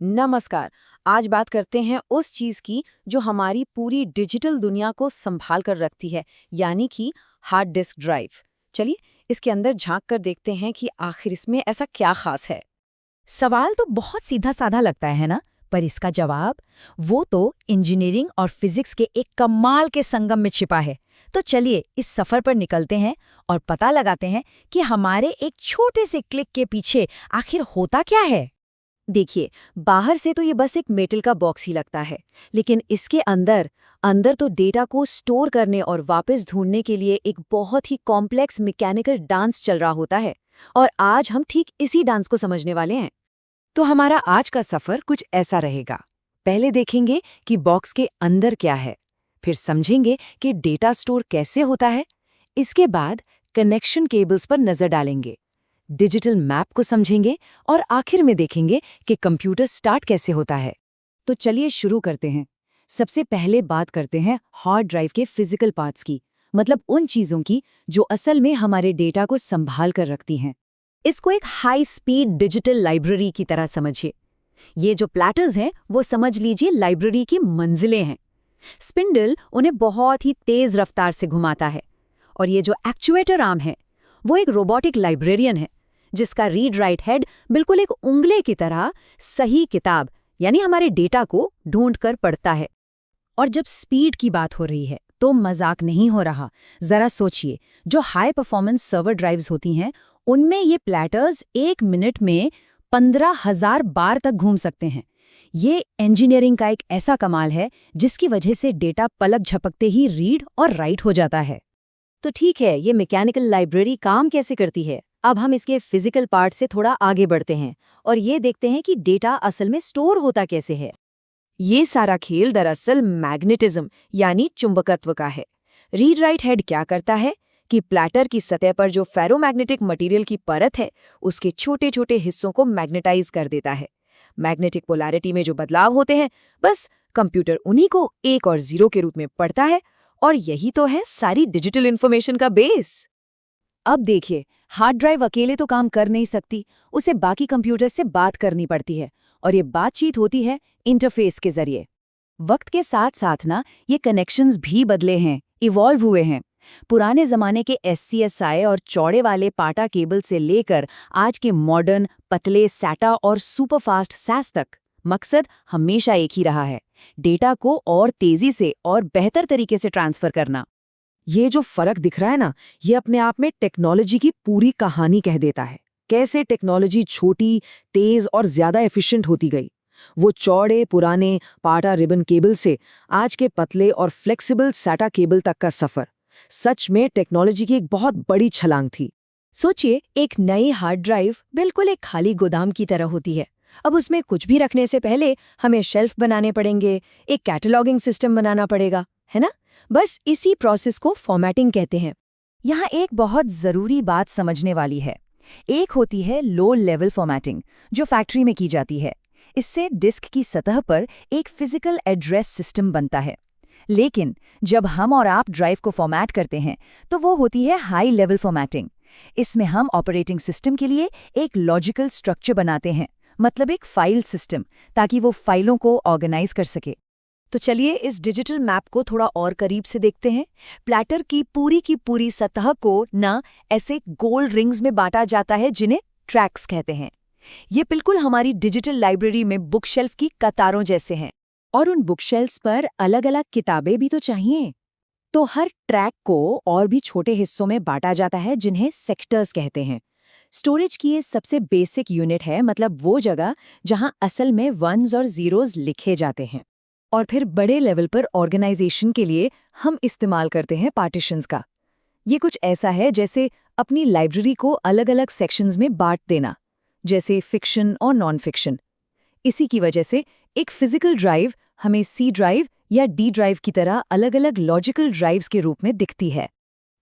नमस्कार। आज बात करते हैं उस चीज की जो हमारी पूरी डिजिटल दुनिया को संभाल कर रखती है, यानी कि हार्ड डिस्क ड्राइव। चलिए इसके अंदर झांक कर देखते हैं कि आखिर इसमें ऐसा क्या खास है। सवाल तो बहुत सीधा साधा लगता है ना। पर इसका जवाब वो तो इंजीनियरिंग और फिजिक्स के एक कमाल के संगम में छिपा है। तो चलिए इस सफर पर निकलते हैं और पता लगाते हैं कि हमारे एक छोटे से क्लिक के पीछे आखिर होता क्या है। देखिए, बाहर से तो ये बस एक मेटल का बॉक्स ही लगता है, लेकिन इसके अंदर अंदर तो डेटा को स्टोर करने और वापस ढूंढने के लिए एक बहुत ही कॉम्प्लेक्स मैकेनिकल डांस चल रहा होता है। और आज हम ठीक इसी डांस को समझने वाले हैं। तो हमारा आज का सफर कुछ ऐसा रहेगा। पहले देखेंगे कि बॉक्स के अंदर क्या है, फिर समझेंगे कि डेटा स्टोर कैसे होता है। इसके बाद कनेक्शन केबल्स पर नजर डालेंगे, डिजिटल मैप को समझेंगे और आखिर में देखेंगे कि कंप्यूटर स्टार्ट कैसे होता है। तो चलिए शुरू करते हैं। सबसे पहले बात करते हैं हार्ड ड्राइव के फिजिकल पार्ट्स की, मतलब उन चीज़ों की जो असल में हमारे डेटा को संभाल कर रखती हैं। इसको एक हाई स्पीड डिजिटल लाइब्रेरी की तरह समझिए। ये जो प्लैटर्स हैं वो समझ लीजिए लाइब्रेरी की मंजिलें हैं। स्पिंडल उन्हें बहुत ही तेज रफ्तार से घुमाता है, और ये जो एक्चुएटर आर्म है वो एक रोबोटिक लाइब्रेरियन है, जिसका रीड राइट हेड बिल्कुल एक उंगली की तरह सही किताब यानी हमारे डेटा को ढूंढ कर पढ़ता है। और जब स्पीड की बात हो रही है तो मजाक नहीं हो रहा। जरा सोचिए, जो हाई परफॉर्मेंस सर्वर ड्राइव्स होती हैं उनमें ये प्लैटर्स 1 मिनट में 15,000 बार तक घूम सकते हैं। ये इंजीनियरिंग का एक ऐसा कमाल है जिसकी वजह से डेटा पलक झपकते ही रीड और राइट हो जाता है। तो ठीक है, ये मैकेनिकल लाइब्रेरी काम कैसे करती है। अब हम इसके फिजिकल पार्ट से थोड़ा आगे बढ़ते हैं और ये देखते हैं कि डेटा असल में स्टोर होता कैसे है। ये सारा खेल दरअसल मैग्नेटिज्म यानी चुंबकत्व का है। रीड राइट हेड क्या करता है कि प्लैटर की सतह पर जो फेरोमैग्नेटिक मटेरियल की परत है उसके छोटे छोटे हिस्सों को मैग्नेटाइज कर देता है। मैग्नेटिक पोलैरिटी में जो बदलाव होते हैं, बस कंप्यूटर उन्हीं को 1 और 0 के रूप में पढ़ता है। और यही तो है सारी डिजिटल इन्फॉर्मेशन का बेस। अब देखिए, हार्ड ड्राइव अकेले तो काम कर नहीं सकती, उसे बाकी कंप्यूटर से बात करनी पड़ती है, और ये बातचीत होती है इंटरफेस के जरिए। वक्त के साथ साथ ना ये कनेक्शंस भी बदले हैं, इवॉल्व हुए हैं। पुराने जमाने के SCSI और चौड़े वाले पाटा केबल से लेकर आज के मॉडर्न पतले सैटा और सुपरफास्ट SAS तक, मकसद हमेशा एक ही रहा है, डेटा को और तेजी से और बेहतर तरीके से ट्रांसफर करना। ये जो फर्क दिख रहा है ना, ये अपने आप में टेक्नोलॉजी की पूरी कहानी कह देता है। कैसे टेक्नोलॉजी छोटी, तेज और ज्यादा एफिशिएंट होती गई। वो चौड़े पुराने पाटा रिबन केबल से आज के पतले और फ्लेक्सिबल सैटा केबल तक का सफर सच में टेक्नोलॉजी की एक बहुत बड़ी छलांग थी। सोचिए, एक नई हार्ड ड्राइव बिल्कुल एक खाली गोदाम की तरह होती है। अब उसमें कुछ भी रखने से पहले हमें शेल्फ बनाने पड़ेंगे, एक कैटलॉगिंग सिस्टम बनाना पड़ेगा, है ना। बस इसी प्रोसेस को फॉर्मेटिंग कहते हैं। यहाँ एक बहुत ज़रूरी बात समझने वाली है। एक होती है लो लेवल फॉर्मेटिंग, जो फैक्ट्री में की जाती है। इससे डिस्क की सतह पर एक फिजिकल एड्रेस सिस्टम बनता है। लेकिन जब हम और आप ड्राइव को फॉर्मेट करते हैं तो वो होती है हाई लेवल फॉर्मेटिंग। इसमें हम ऑपरेटिंग सिस्टम के लिए एक लॉजिकल स्ट्रक्चर बनाते हैं, मतलब एक फाइल सिस्टम, ताकि वो फाइलों को ऑर्गेनाइज कर सके। तो चलिए इस डिजिटल मैप को थोड़ा और करीब से देखते हैं। प्लैटर की पूरी सतह को ना ऐसे गोल रिंग्स में बांटा जाता है, जिन्हें ट्रैक्स कहते हैं। ये बिल्कुल हमारी डिजिटल लाइब्रेरी में बुकशेल्फ की कतारों जैसे हैं। और उन बुकशेल्फ्स पर अलग अलग किताबें भी तो चाहिए। तो हर ट्रैक को और भी छोटे हिस्सों में बांटा जाता है, जिन्हें सेक्टर्स कहते हैं। स्टोरेज की ये सबसे बेसिक यूनिट है, मतलब वो जगह जहां असल में वंस और जीरोज लिखे जाते हैं। और फिर बड़े लेवल पर ऑर्गेनाइजेशन के लिए हम इस्तेमाल करते हैं पार्टीशंस का। ये कुछ ऐसा है जैसे अपनी लाइब्रेरी को अलग अलग सेक्शंस में बांट देना, जैसे फिक्शन और नॉन फिक्शन। इसी की वजह से एक फिजिकल ड्राइव हमें C ड्राइव या D ड्राइव की तरह अलग अलग लॉजिकल ड्राइव्स के रूप में दिखती है।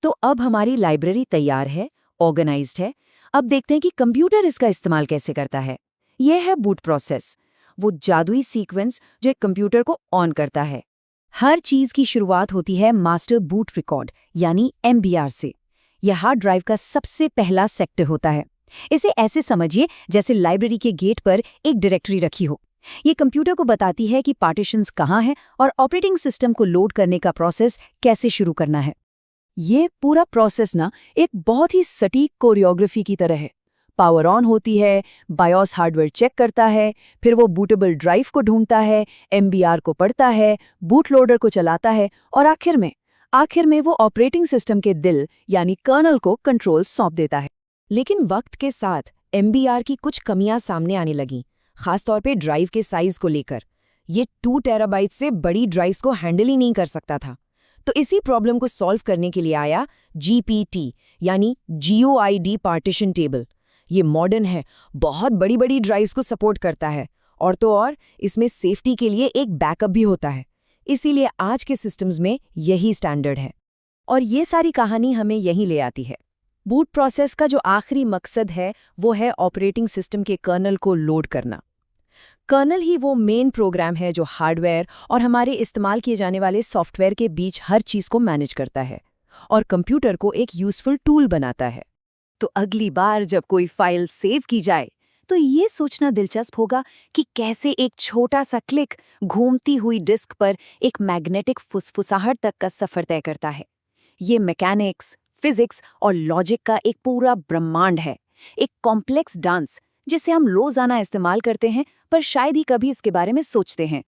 तो अब हमारी लाइब्रेरी तैयार है, ऑर्गेनाइज्ड है। अब देखते हैं कि कंप्यूटर इसका इस्तेमाल कैसे करता है। यह है बूट प्रोसेस, वो जादुई सीक्वेंस जो एक कंप्यूटर को ऑन करता है। हर चीज की शुरुआत होती है मास्टर बूट रिकॉर्ड यानी MBR से। यह हार्ड ड्राइव का सबसे पहला सेक्टर होता है। इसे ऐसे समझिए जैसे लाइब्रेरी के गेट पर एक डायरेक्टरी रखी हो। ये कंप्यूटर को बताती है कि पार्टीशंस कहाँ हैं और ऑपरेटिंग सिस्टम को लोड करने का प्रोसेस कैसे शुरू करना है। ये पूरा प्रोसेस ना एक बहुत ही सटीक कोरियोग्राफी की तरह है। पावर ऑन होती है, बायोस हार्डवेयर चेक करता है, फिर वो बूटेबल ड्राइव को ढूंढता है, एमबीआर को पढ़ता है, बूट लोडर को चलाता है और आखिर में वो ऑपरेटिंग सिस्टम के दिल यानी कर्नल को कंट्रोल सौंप देता है। लेकिन वक्त के साथ एमबीआर की कुछ कमियां सामने आने लगीं, खासतौर पे ड्राइव के साइज को लेकर। ये 2 टेराबाइट से बड़ी ड्राइव्स को हैंडल ही नहीं कर सकता था। तो इसी प्रॉब्लम को सॉल्व करने के लिए आया जीपीटी यानी GOID पार्टीशन टेबल। ये मॉडर्न है, बहुत बड़ी बड़ी ड्राइव्स को सपोर्ट करता है और तो और इसमें सेफ्टी के लिए एक बैकअप भी होता है। इसीलिए आज के सिस्टम्स में यही स्टैंडर्ड है। और ये सारी कहानी हमें यहीं ले आती है। बूट प्रोसेस का जो आखिरी मकसद है वो है ऑपरेटिंग सिस्टम के कर्नल को लोड करना। कर्नल ही वो मेन प्रोग्राम है जो हार्डवेयर और हमारे इस्तेमाल किए जाने वाले सॉफ्टवेयर के बीच हर चीज़ को मैनेज करता है और कंप्यूटर को एक यूजफुल टूल बनाता है। तो अगली बार जब कोई फाइल सेव की जाए तो ये सोचना दिलचस्प होगा कि कैसे एक छोटा सा क्लिक घूमती हुई डिस्क पर एक मैग्नेटिक फुसफुसाहट तक का सफर तय करता है। ये मैकेनिक्स, फिजिक्स और लॉजिक का एक पूरा ब्रह्मांड है, एक कॉम्प्लेक्स डांस जिसे हम रोजाना इस्तेमाल करते हैं पर शायद ही कभी इसके बारे में सोचते हैं।